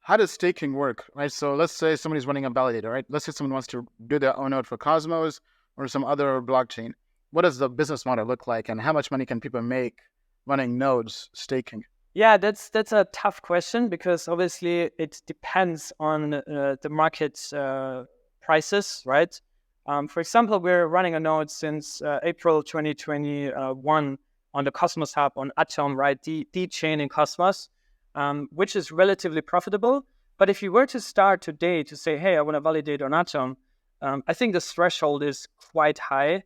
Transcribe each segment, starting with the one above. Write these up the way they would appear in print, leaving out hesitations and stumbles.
how does staking work, right? So let's say somebody's running a validator, right? Let's say someone wants to do their own node for Cosmos or some other blockchain. What does the business model look like, and how much money can people make running nodes staking? Yeah, that's a tough question because obviously it depends on the market prices, right? For example, we're running a node since April 2021 on the Cosmos Hub on Atom, right? The chain in Cosmos, which is relatively profitable. But if you were to start today to say, hey, I want to validate on Atom, I think the threshold is quite high,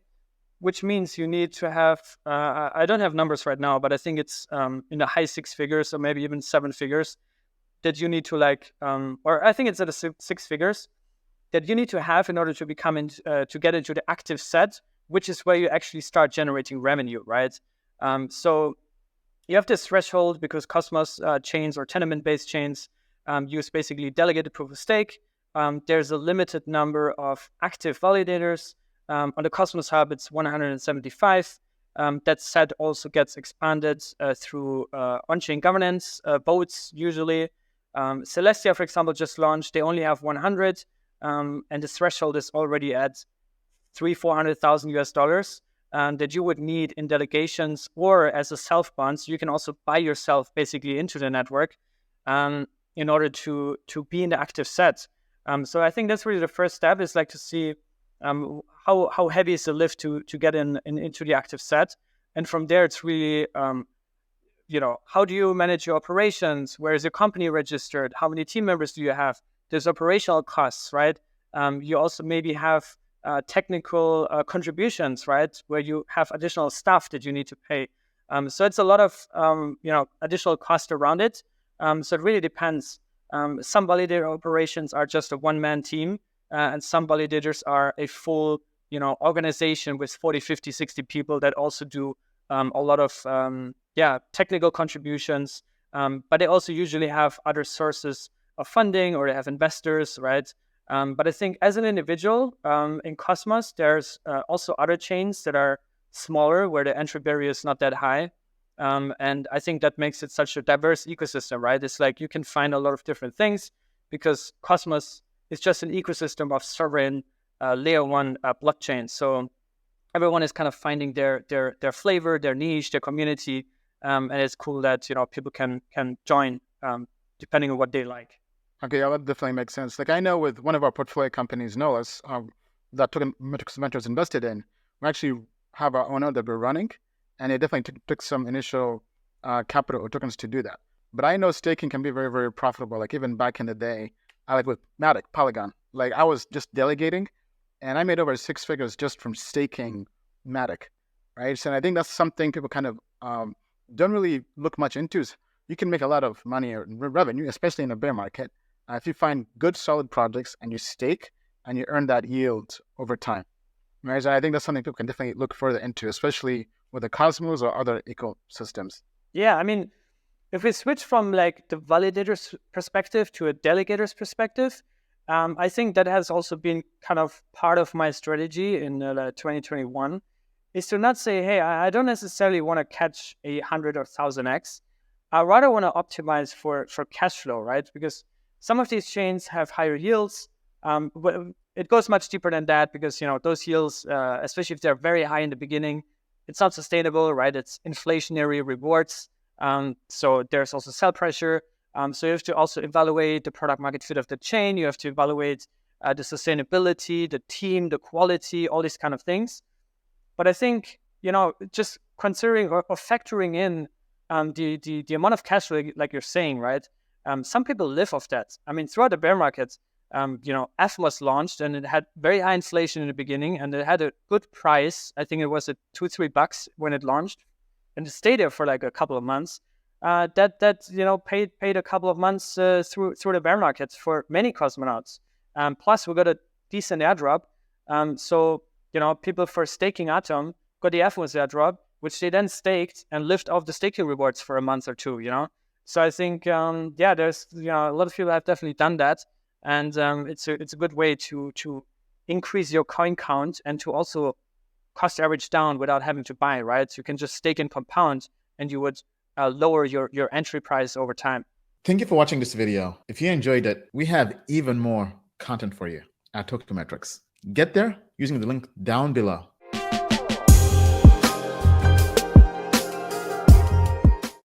which means you need to have, I don't have numbers right now, but I think it's in the high six figures or maybe even seven figures that you need to or I think it's at the six figures that you need to have in order to to get into the active set, which is where you actually start generating revenue, right? So you have this threshold because Cosmos chains or tenement-based chains use basically delegated proof of stake. There's a limited number of active validators. On the Cosmos Hub, it's 175. That set also gets expanded through on-chain governance votes usually. Celestia, for example, just launched. They only have 100, and the threshold is already at $400,000 that you would need in delegations or as a self bond. So you can also buy yourself basically into the network in order to be in the active set. So I think that's really the first step is to see how heavy is the lift to get into the active set. And from there, it's really, how do you manage your operations? Where is your company registered? How many team members do you have? There's operational costs, right? You also maybe have technical contributions, right? Where you have additional staff that you need to pay. So it's a lot of, additional cost around it. So it really depends. Some validator operations are just a one-man team, and some validators are a full, organization with 40, 50, 60 people that also do a lot of, technical contributions. But they also usually have other sources of funding or they have investors, right? But I think as an individual in Cosmos, there's also other chains that are smaller where the entry barrier is not that high. And I think that makes it such a diverse ecosystem, right? It's you can find a lot of different things because Cosmos is just an ecosystem of sovereign layer one blockchains. So everyone is kind of finding their flavor, their niche, their community. And it's cool that, people can join depending on what they like. Okay, yeah, that definitely makes sense. I know with one of our portfolio companies, Nolus, that Token Metrics Ventures invested in, we actually have our own node that we're running, and it definitely took some initial capital or tokens to do that. But I know staking can be very, very profitable. Even back in the day, with Matic, Polygon, I was just delegating, and I made over six figures just from staking Matic, right? So I think that's something people kind of don't really look much into. You can make a lot of money or revenue, especially in a bear market, if you find good, solid projects and you stake and you earn that yield over time, right? So I think that's something people can definitely look further into, especially with the Cosmos or other ecosystems. Yeah, I mean, if we switch from the validator's perspective to a delegator's perspective, I think that has also been kind of part of my strategy in 2021, is to not say, hey, I don't necessarily want to catch 100 or 1000x. I rather want to optimize for cash flow, right? Because some of these chains have higher yields. It goes much deeper than that because, those yields, especially if they're very high in the beginning, it's not sustainable, right? It's inflationary rewards. So there's also sell pressure. So you have to also evaluate the product market fit of the chain. You have to evaluate the sustainability, the team, the quality, all these kind of things. But I think, just considering or factoring in the amount of cash flow, like you're saying, right? Some people live off that. I mean, throughout the bear market, F was launched and it had very high inflation in the beginning and it had a good price. I think it was at $2-3 when it launched, and it stayed there for a couple of months. That paid a couple of months through the bear markets for many cosmonauts. Plus, we got a decent airdrop. So people for staking Atom got the F1's airdrop, which they then staked and lived off the staking rewards for a month or two. So I think there's a lot of people have definitely done that, and it's a good way to increase your coin count and to also cost average down without having to buy. Right, so you can just stake and compound, and you would lower your entry price over time. Thank you for watching this video. If you enjoyed it, we have even more content for you at Token Metrics. Get there using the link down below.